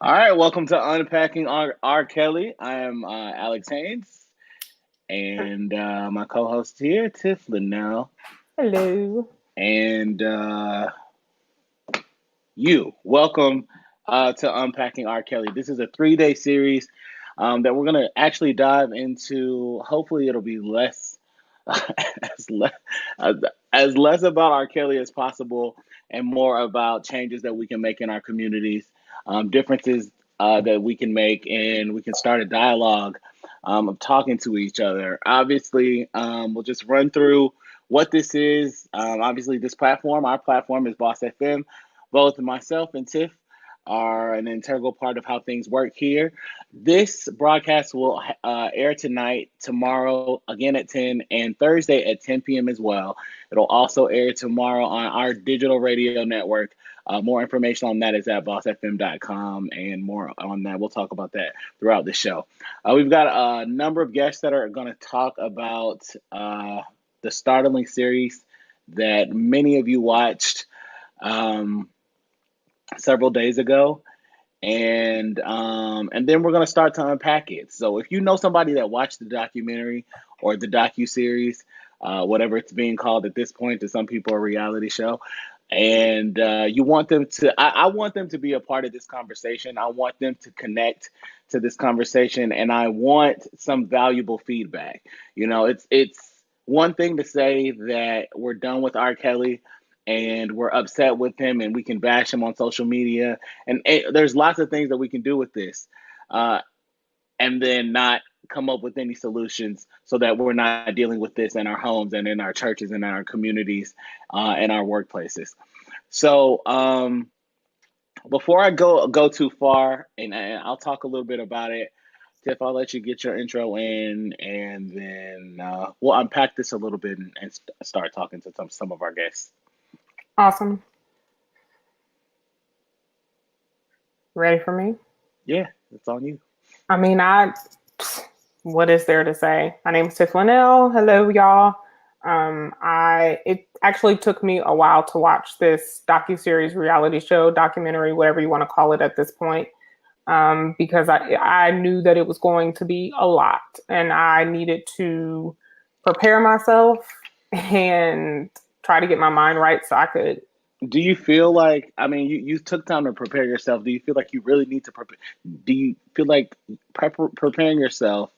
All right, welcome to Unpacking R. Kelly. I am Alex Haynes, and my co-host here, Tiff Linnell, Hello. and you. Welcome to Unpacking R. Kelly. This is a three-day series that we're gonna actually dive into. Hopefully, it'll be less as less as, as less about R. Kelly as possible, and more about changes that we can make in our communities, differences that we can make, and we can start a dialogue of talking to each other. Obviously, we'll just run through what this is. Obviously, this platform, our platform, is Boss FM. Both myself and Tiff are an integral part of how things work here. This broadcast will air tonight, tomorrow again at 10, and Thursday at 10 p.m. as well. It'll also air tomorrow on our digital radio network. More information on that is at bossfm.com, and more on that. We'll talk about that throughout the show. We've got a number of guests that are going to talk about the startling series that many of you watched um, several days ago, and then we're gonna start to unpack it. So if you know somebody that watched the documentary or the docu series, whatever it's being called at this point, to some people a reality show, and you want them to, I want them to be a part of this conversation. I want them to connect to this conversation, and I want some valuable feedback. It's one thing to say that we're done with R. Kelly and we're upset with him and we can bash him on social media and there's lots of things that we can do with this, uh, and then not come up with any solutions so that we're not dealing with this in our homes and in our churches and in our communities and our workplaces. So before I go too far, and I'll talk a little bit about it, Tiff, I'll let you get your intro in, and then we'll unpack this a little bit and start talking to some of our guests. Awesome. Ready for me? Yeah, it's on you. I mean, what is there to say? My name is Tiff Linnell. Hello, y'all. It actually took me a while to watch this docu-series, reality show, documentary, whatever you want to call it at this point, because I knew that it was going to be a lot, and I needed to prepare myself and try to get my mind right so I could. Do you feel like, I mean, you took time to prepare yourself. Do you feel like you really need to prepare? Do you feel like preparing yourself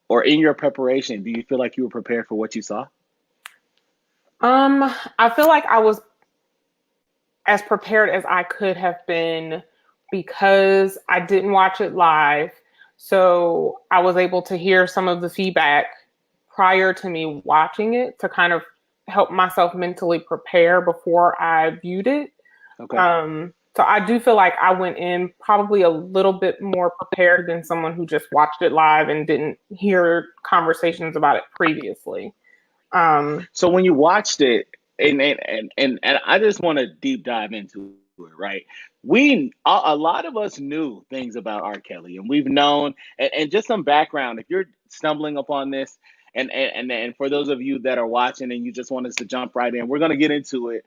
or in your preparation, do you feel like you were prepared for what you saw? I feel like I was as prepared as I could have been because I didn't watch it live. So I was able to hear some of the feedback prior to me watching it to kind of help myself mentally prepare before I viewed it. Okay. So I do feel like I went in probably a little bit more prepared than someone who just watched it live and didn't hear conversations about it previously. Um, So when you watched it, and I just want to deep dive into it, right? A lot of us knew things about R. Kelly, and we've known, and just some background. If you're stumbling upon this, and for those of you that are watching and you just want us to jump right in, we're going to get into it.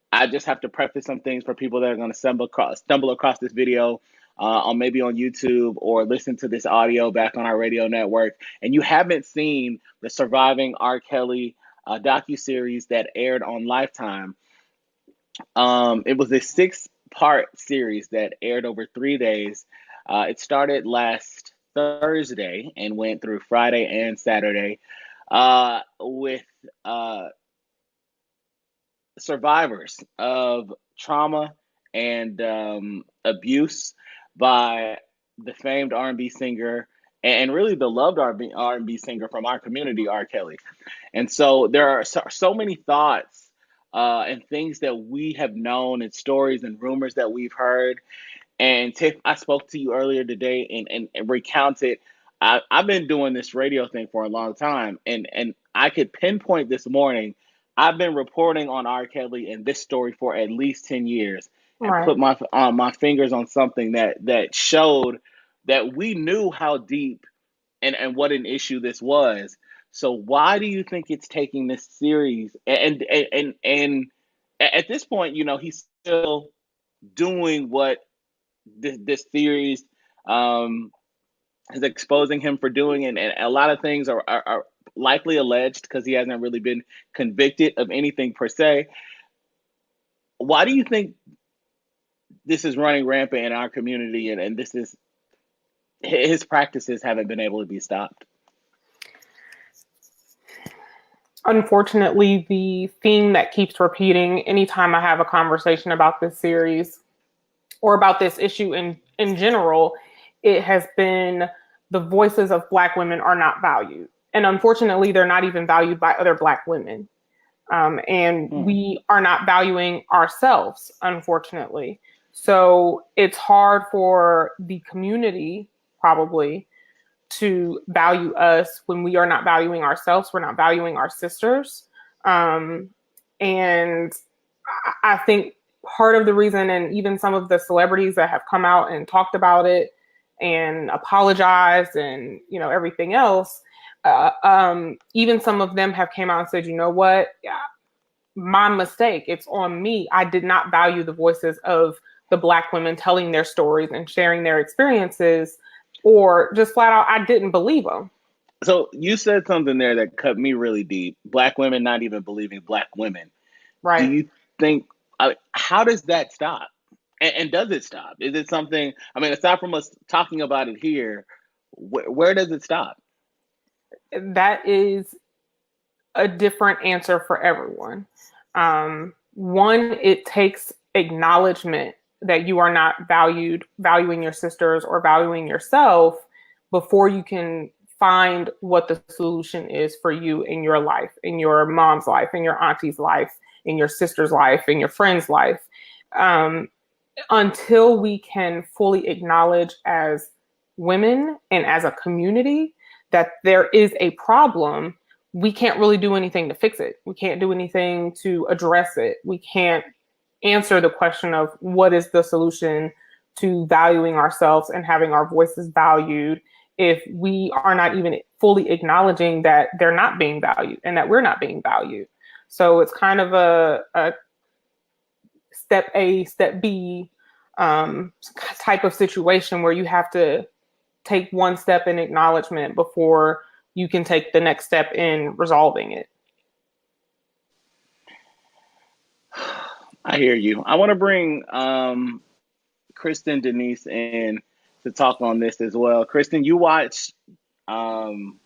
I just have to preface some things for people that are going to stumble across this video on maybe on YouTube or listen to this audio back on our radio network, and you haven't seen the Surviving R. Kelly docu series that aired on Lifetime. It was a six-part series that aired over 3 days. It started last Thursday and went through Friday and Saturday with survivors of trauma and abuse by the famed R&B singer and really the loved R&B singer from our community, R. Kelly. And so there are so many thoughts and things that we have known and stories and rumors that we've heard. And Tiff, I spoke to you earlier today and recounted. I've been doing this radio thing for a long time, and I could pinpoint this morning. I've been reporting on R. Kelly and this story for at least 10 years, and right. put my fingers on something that showed that we knew how deep and what an issue this was. So why do you think it's taking this series? And at this point, he's still doing what this series is exposing him for doing, and a lot of things are likely alleged because he hasn't really been convicted of anything per se. Why do you think this is running rampant in our community, and this is his practices haven't been able to be stopped? Unfortunately, the theme that keeps repeating anytime I have a conversation about this series or about this issue in general, it has been the voices of Black women are not valued. And unfortunately, they're not even valued by other Black women. And we are not valuing ourselves, unfortunately. So it's hard for the community, probably, to value us when we are not valuing ourselves. We're not valuing our sisters. And I think part of the reason, and even some of the celebrities that have come out and talked about it and apologized and, you know, everything else, even some of them have came out and said, you know what, yeah, my mistake, it's on me. I did not value the voices of the Black women telling their stories and sharing their experiences, or just flat out, I didn't believe them. So you said something there that cut me really deep. Black women not even believing Black women. Right. Do you think, how does that stop? And does it stop? Is it something, I mean, aside from us talking about it here, where does it stop? That is a different answer for everyone. One, it takes acknowledgement that you are not valuing your sisters or valuing yourself before you can find what the solution is for you in your life, in your mom's life, in your auntie's life, in your sister's life, in your friend's life. Until we can fully acknowledge as women and as a community that there is a problem, we can't really do anything to fix it. We can't do anything to address it. We can't answer the question of what is the solution to valuing ourselves and having our voices valued if we are not even fully acknowledging that they're not being valued and that we're not being valued. So it's kind of a step A, step B type of situation where you have to take one step in acknowledgement before you can take the next step in resolving it. I hear you. I want to bring Kristen Denise in to talk on this as well. Kristen, you watched the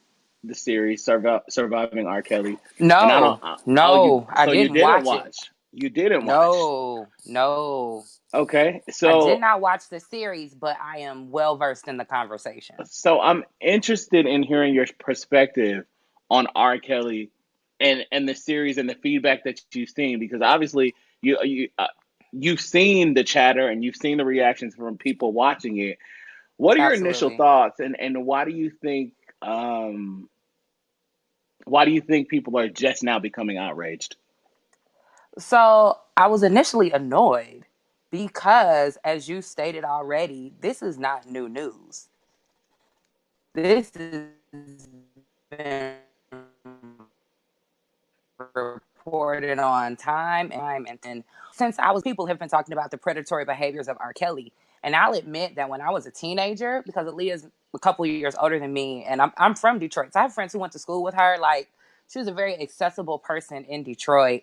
series Surviving R. Kelly. No, and I didn't watch it. You didn't watch. No. Okay, I did not watch the series, but I am well versed in the conversation. So I'm interested in hearing your perspective on R. Kelly and the series and the feedback that you've seen, because obviously you've seen the chatter and you've seen the reactions from people watching it. What are your initial thoughts, and why do you think people are just now becoming outraged? So I was initially annoyed because, as you stated already, this is not new news. This has been reported on time and since people have been talking about the predatory behaviors of R. Kelly. And I'll admit that when I was a teenager, because Aaliyah's a couple of years older than me, and I'm from Detroit, so I have friends who went to school with her. Like, she was a very accessible person in Detroit,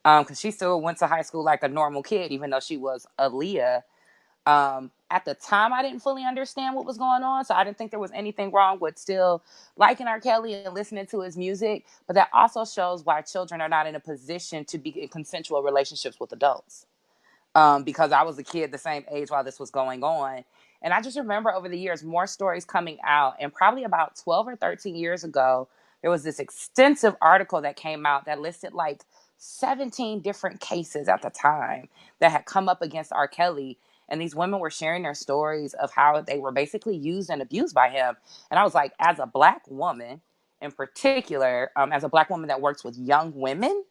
because she still went to high school like a normal kid, even though she was Aaliyah. At the time, I didn't fully understand what was going on, so I didn't think there was anything wrong with still liking R. Kelly and listening to his music. But that also shows why children are not in a position to be in consensual relationships with adults. Because I was a kid the same age while this was going on. And I just remember over the years, more stories coming out. And probably about 12 or 13 years ago, there was this extensive article that came out that listed like 17 different cases at the time that had come up against R. Kelly. And these women were sharing their stories of how they were basically used and abused by him. And I was like, as a Black woman in particular, as a Black woman that works with young women,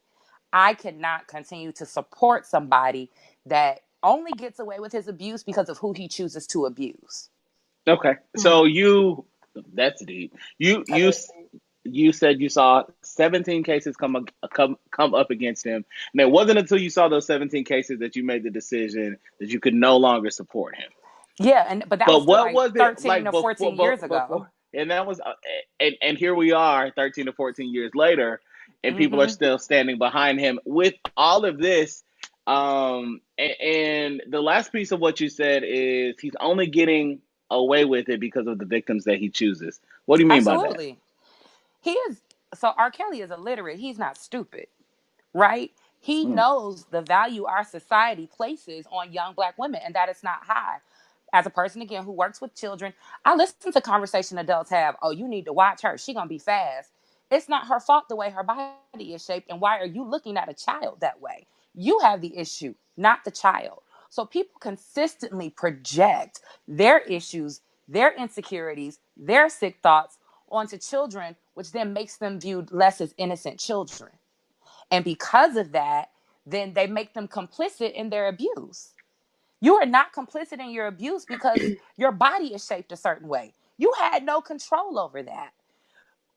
I could not continue to support somebody that only gets away with his abuse because of who he chooses to abuse. Okay. So that's deep. You said you saw 17 cases come up against him, and it wasn't until you saw those 17 cases that you made the decision that you could no longer support him. Yeah, but that was But still what like was it 13 like to 14 years ago. before? And that was, and here we are, 13 to 14 years later, and people are Hmm. still standing behind him with all of this. And the last piece of what you said is he's only getting away with it because of the victims that he chooses. What do you mean by that? Absolutely. He is. So R. Kelly is illiterate. He's not stupid, right? He Mm. knows the value our society places on young Black women, and that is not high. As a person, again, who works with children, I listen to conversation adults have. Oh, you need to watch her. She gonna be fast. It's not her fault the way her body is shaped. And why are you looking at a child that way? You have the issue, not the child. So people consistently project their issues, their insecurities, their sick thoughts onto children, which then makes them viewed less as innocent children. And because of that, then they make them complicit in their abuse. You are not complicit in your abuse because your body is shaped a certain way. You had no control over that.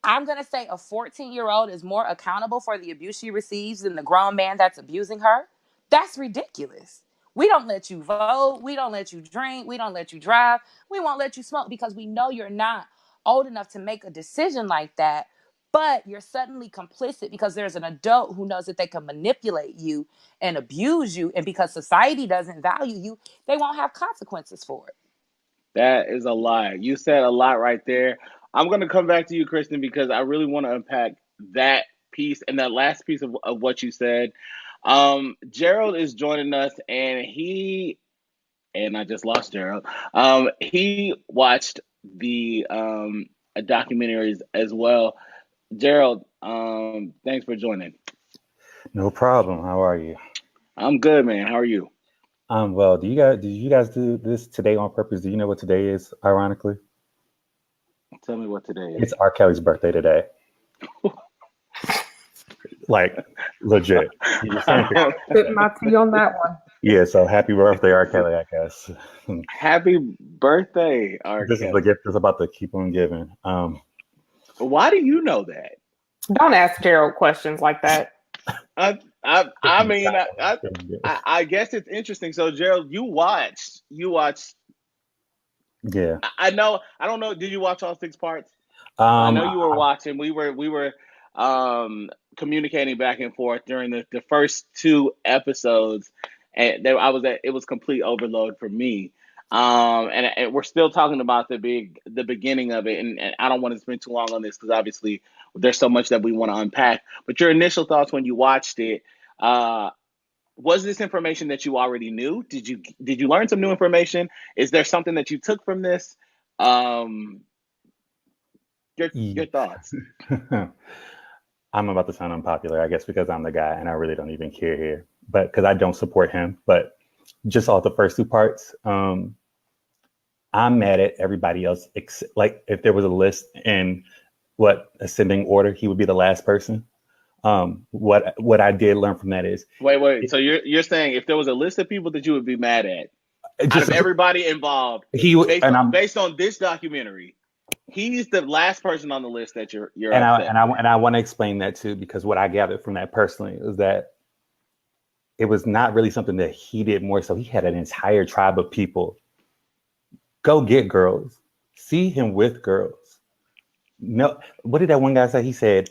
I'm going to say a 14-year-old is more accountable for the abuse she receives than the grown man that's abusing her. That's ridiculous. We don't let you vote. We don't let you drink. We don't let you drive. We won't let you smoke because we know you're not old enough to make a decision like that. But you're suddenly complicit because there's an adult who knows that they can manipulate you and abuse you. And because society doesn't value you, they won't have consequences for it. That is a lie. You said a lot right there. I'm going to come back to you, Kristen, because I really want to unpack that piece and that last piece of what you said. Gerald is joining us, and I just lost Gerald. He watched the documentaries as well. Gerald, thanks for joining. No problem. How are you? I'm good, man. How are you? Well, did you guys do this today on purpose? Do you know what today is, ironically? Tell me what today is. It's R. Kelly's birthday today. Like, legit. Put my tea on that one. Yeah, so happy birthday, R. Kelly, I guess. Happy birthday, R. This is the Kelly. gift that's about to keep on giving. Why do you know that? Don't ask Gerald questions like that. I mean, I guess it's interesting. So, Gerald, you watched. Yeah. I know. I don't know. Did you watch all 6 parts? I Um, know you were watching. We were communicating back and forth during the first 2 episodes, and it was complete overload for me. And we're still talking about the beginning of it, and I don't want to spend too long on this because obviously there's so much that we want to unpack. But your initial thoughts when you watched it, uh, was this information that you already knew? Did you learn some new information? Is there something that you took from this? Um, your e- thoughts. I'm about to sound unpopular, I guess, because I'm the guy and I really don't even care here. But because I don't support him. But just off the first 2 parts, I'm mad at everybody else. Like if there was a list in what ascending order, he would be the last person. What I did learn from that is Wait. So you're saying if there was a list of people that you would be mad at out just of everybody involved, he based on this documentary, he's the last person on the list that you're and upset with. I want to explain that too, because what I gathered from that personally is that it was not really something that he did more so. He had an entire tribe of people go get girls, see him with girls. No, what did that one guy say? He said,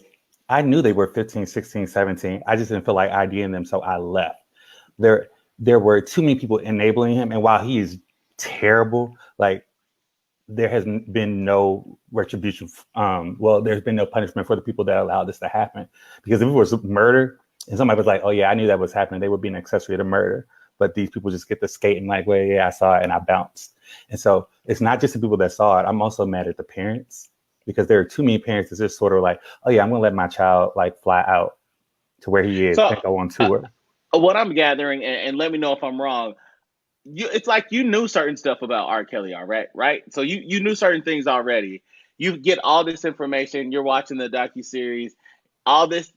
I knew they were 15, 16, 17. I just didn't feel like IDing them, so I left. There were too many people enabling him. And while he is terrible, like there has been no retribution. Well, there's been no punishment for the people that allowed this to happen. Because if it was murder and somebody was like, oh yeah, I knew that was happening, they would be an accessory to murder. But these people just get to skate and like, well, yeah, I saw it and I bounced. And so it's not just the people that saw it. I'm also mad at the parents because there are too many parents that's just sort of like, oh yeah, I'm gonna let my child like fly out to where he is and go on tour. What I'm gathering, and let me know if I'm wrong, it's like you knew certain stuff about R. Kelly already, right? So you knew certain things already. You get all this information. You're watching the docuseries, all this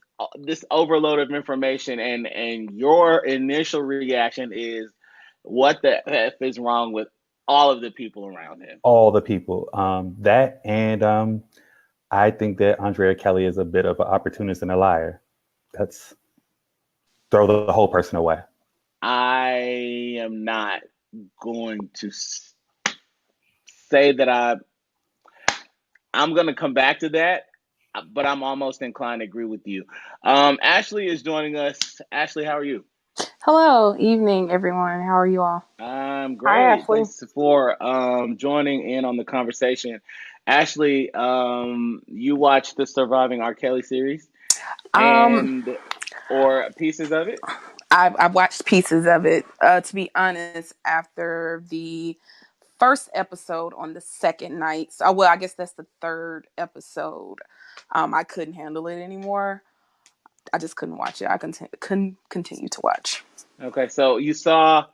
overload of information, and your initial reaction is, what the f is wrong with all of the people around him? All the people. That and I think that Andrea Kelly is a bit of an opportunist and a liar. That's throw the whole person away. I am not going to say that I'm gonna come back to that, but I'm almost inclined to agree with you. Ashley is joining us. Ashley, how are you? Hello, evening, everyone. How are you all? I'm Hi, great. Ashley. Thanks for joining in on the conversation. Ashley, you watched the Surviving R. Kelly series Um, and or pieces of it? I've watched pieces of it. To be honest, after the first episode on the second night, so, well, I guess that's the third episode. I couldn't handle it anymore. I just couldn't watch it. I couldn't continue to watch. Okay, so you saw,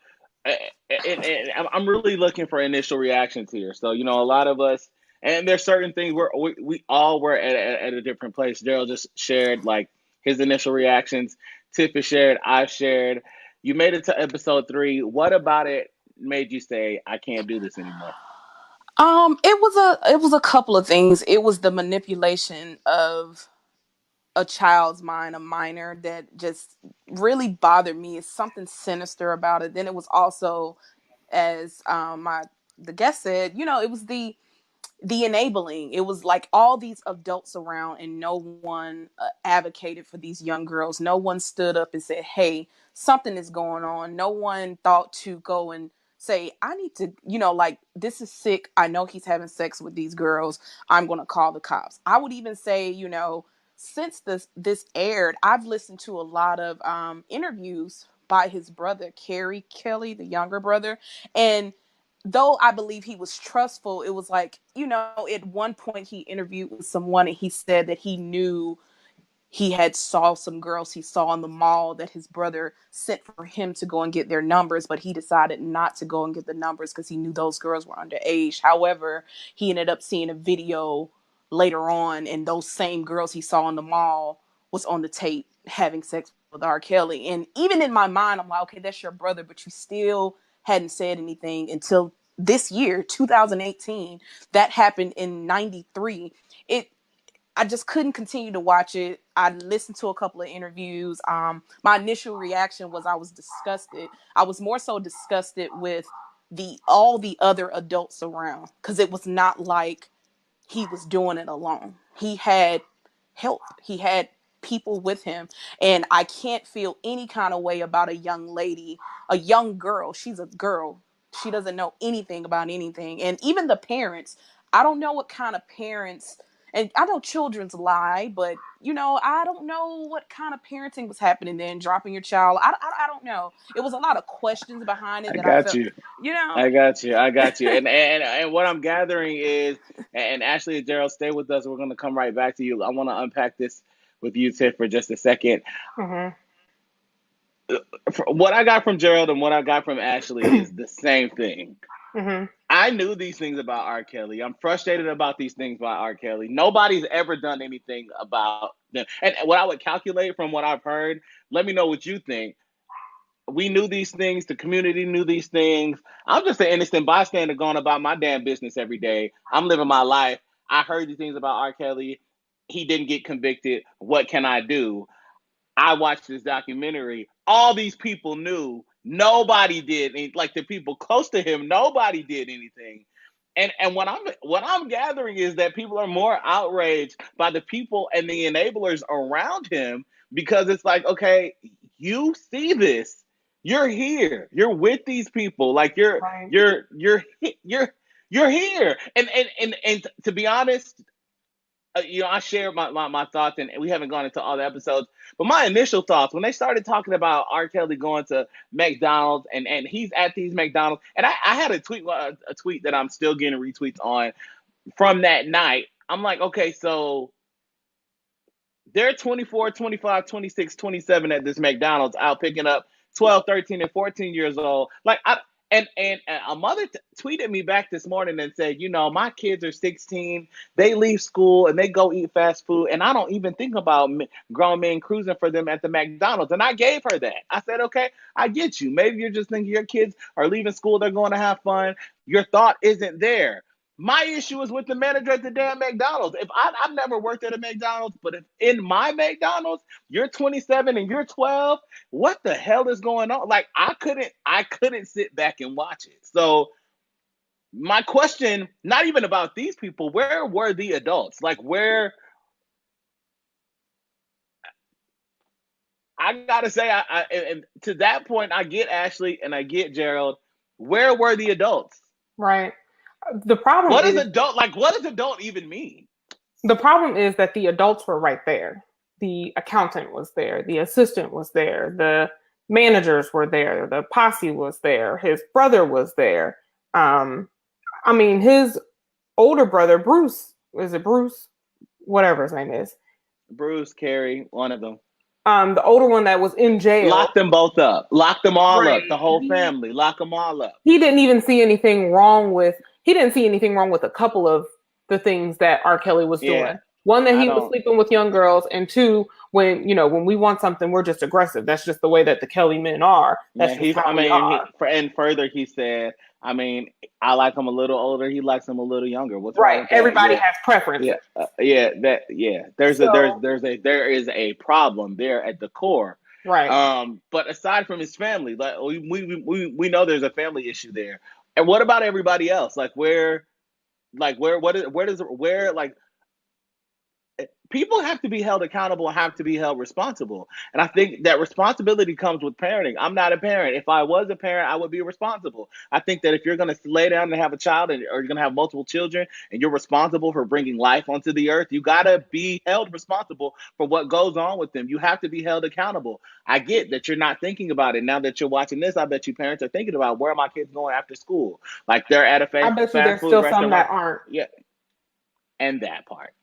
and I'm really looking for initial reactions here. So, you know, a lot of us, and there's certain things where we all were at a different place. Gerald just shared like his initial reactions. Tiff has shared, I've shared. You made it to episode 3. What about it made you say, I can't do this anymore? It was a couple of things. It was the manipulation of a child's mind, a minor, that just really bothered me. It's something sinister about it. Then it was also, as my the guest said, it was the enabling. It was like all these adults around and no one advocated for these young girls. No one stood up and said, hey, something is going on. No one thought to go and say, I need to, like, this is sick. I know he's having sex with these girls. I'm going to call the cops. I would even say, since this aired, I've listened to a lot of interviews by his brother, Kerry Kelly, the younger brother. And though I believe he was trustful, it was like, at one point he interviewed with someone and he said that he knew he had saw some girls he saw in the mall that his brother sent for him to go and get their numbers, but he decided not to go and get the numbers because he knew those girls were underage. However, he ended up seeing a video later on, and those same girls he saw in the mall was on the tape having sex with R. Kelly. And even in my mind, I'm like, okay, that's your brother, but you still hadn't said anything until this year, 2018. That happened in 93. I just couldn't continue to watch it. I listened to a couple of interviews. My initial reaction was I was disgusted. I was more so disgusted with all the other adults around, because it was not like he was doing it alone. He had help. He had people with him. And I can't feel any kind of way about a young lady, a young girl. She's a girl. She doesn't know anything about anything. And even the parents, I don't know what kind of parents, and I know children's lie, but I don't know what kind of parenting was happening then, dropping your child. I don't know. It was a lot of questions behind it I that I got felt, you. you know. I got you. I got you. And what I'm gathering is, and Ashley and Gerald, stay with us. We're going to come right back to you. I want to unpack this with you, Tiff, for just a second. Mm-hmm. What I got from Gerald and what I got from Ashley is the same thing. Mm-hmm. I knew these things about R. Kelly. I'm frustrated about these things by R. Kelly. Nobody's ever done anything about them. And what I would calculate from what I've heard, let me know what you think. We knew these things. The community knew these things. I'm just an innocent bystander going about my damn business every day. I'm living my life. I heard these things about R. Kelly. He didn't get convicted. What can I do? I watched this documentary. All these people knew. Nobody did. Like the people close to him, nobody did anything. And what I'm gathering is that people are more outraged by the people and the enablers around him, because it's like, okay, you see this, you're here, you're with these people, like Right. you're here, and to be honest, I shared my thoughts, and we haven't gone into all the episodes. But my initial thoughts when they started talking about R. Kelly going to McDonald's, and he's at these McDonald's, and I had a tweet that I'm still getting retweets on from that night. I'm like, okay, so they're 24, 25, 26, 27 at this McDonald's out picking up 12, 13, and 14 years old. Like, and a mother tweeted me back this morning and said, my kids are 16. They leave school and they go eat fast food. And I don't even think about grown men cruising for them at the McDonald's. And I gave her that. I said, okay, I get you. Maybe you're just thinking your kids are leaving school. They're going to have fun. Your thought isn't there. My issue is with the manager at the damn McDonald's. If I've never worked at a McDonald's, but if in my McDonald's you're 27 and you're 12, what the hell is going on? Like I couldn't sit back and watch it. So my question, not even about these people, where were the adults? Like, where, I gotta say, and to that point, I get Ashley and I get Gerald. Where were the adults? Right. The problem What is is adult, like, what does adult even mean? the problem is that the adults were right there. The accountant was there, the assistant was there, the managers were there, the posse was there, his brother was there. I mean, his older brother, Bruce, is it Bruce? Whatever his name is. Bruce, Carrie, one of them. The older one that was in jail. Lock them both up. Lock them all Right. up. The whole family. Lock them all up. He didn't even see anything wrong with. He didn't see anything wrong with a couple of the things that R. Kelly was doing. One, that he was sleeping with young girls, and two, when we want something, we're just aggressive. That's just the way that the Kelly men are. That's just how we are. And further, he said, I mean, I like him a little older. He likes him a little younger. What's right? Wrong with that? Everybody has preferences. There is a problem there at the core. Right. But aside from his family, like we know there's a family issue there. And what about everybody else? Where people have to be held accountable, have to be held responsible. And I think that responsibility comes with parenting. I'm not a parent. If I was a parent, I would be responsible. I think that if you're going to lay down and have a child, or you're going to have multiple children, and you're responsible for bringing life onto the earth, you got to be held responsible for what goes on with them. You have to be held accountable. I get that you're not thinking about it. Now that you're watching this, I bet you parents are thinking about, where are my kids going after school? Like, they're at a fast food restaurant. I bet you there's still some that aren't. Yeah. And that part.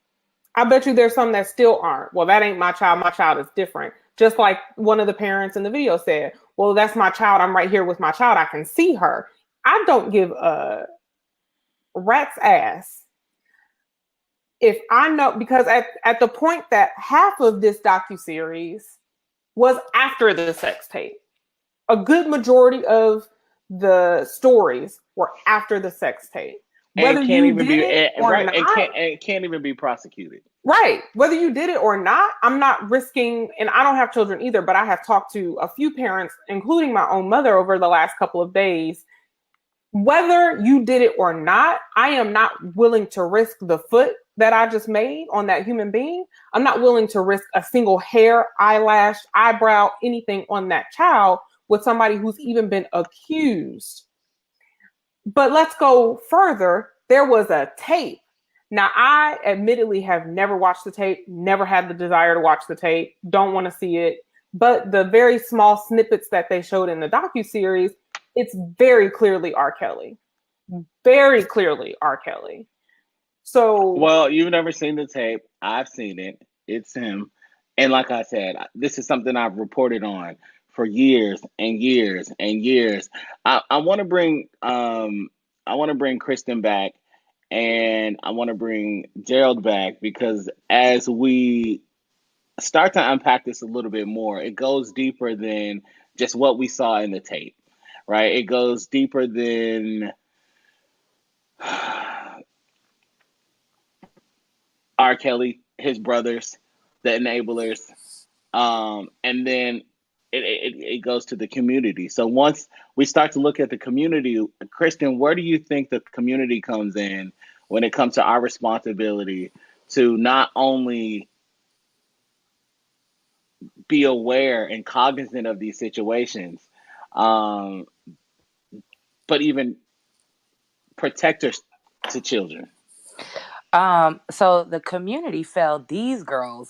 I bet you there's some that still aren't. Well, that ain't my child. My child is different. Just like one of the parents in the video said, well, that's my child. I'm right here with my child. I can see her. I don't give a rat's ass if I know, because at the point that half of this docuseries was after the sex tape, a good majority of the stories were after the sex tape. Whether you did it or not, it can't even be prosecuted. Right. Whether you did it or not, I'm not risking, and I don't have children either, but I have talked to a few parents, including my own mother, over the last couple of days. Whether you did it or not, I am not willing to risk the foot that I just made on that human being. I'm not willing to risk a single hair, eyelash, eyebrow, anything on that child with somebody who's even been accused. But let's go further. There was a tape. Now, I admittedly have never watched the tape, never had the desire to watch the tape, don't want to see it. But the very small snippets that they showed in the docuseries, it's very clearly R. Kelly. Very clearly R. Kelly. So, well, you've never seen the tape. I've seen it. It's him. And like I said, this is something I've reported on for years and years and years. I want to bring Kristen back, and I want to bring Gerald back, because as we start to unpack this a little bit more, it goes deeper than just what we saw in the tape, right? It goes deeper than R. Kelly, his brothers, the enablers, and then it goes to the community. So once we start to look at the community, Kristen, where do you think the community comes in when it comes to our responsibility to not only be aware and cognizant of these situations, but even protectors to children? So the community failed these girls